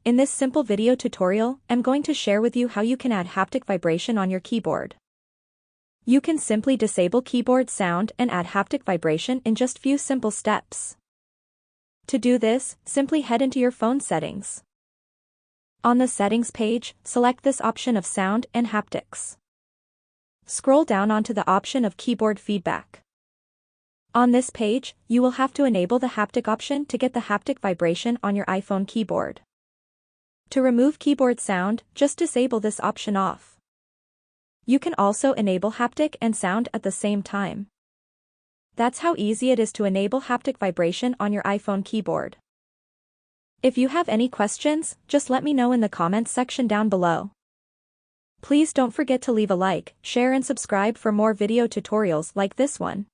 In this simple video tutorial, I'm going to share with you how you can add haptic vibration on your keyboard. You can simply disable keyboard sound and add haptic vibration in just few simple steps. To do this, simply head into your phone settings. On the settings page, select this option of sound and haptics. Scroll down onto the option of keyboard feedback. On this page, you will have to enable the haptic option to get the haptic vibration on your iPhone keyboard. To remove keyboard sound, just disable this option off. You can also enable haptic and sound at the same time. That's how easy it is to enable haptic vibration on your iPhone keyboard. If you have any questions, just let me know in the comments section down below. Please don't forget to leave a like, share and subscribe for more video tutorials like this one.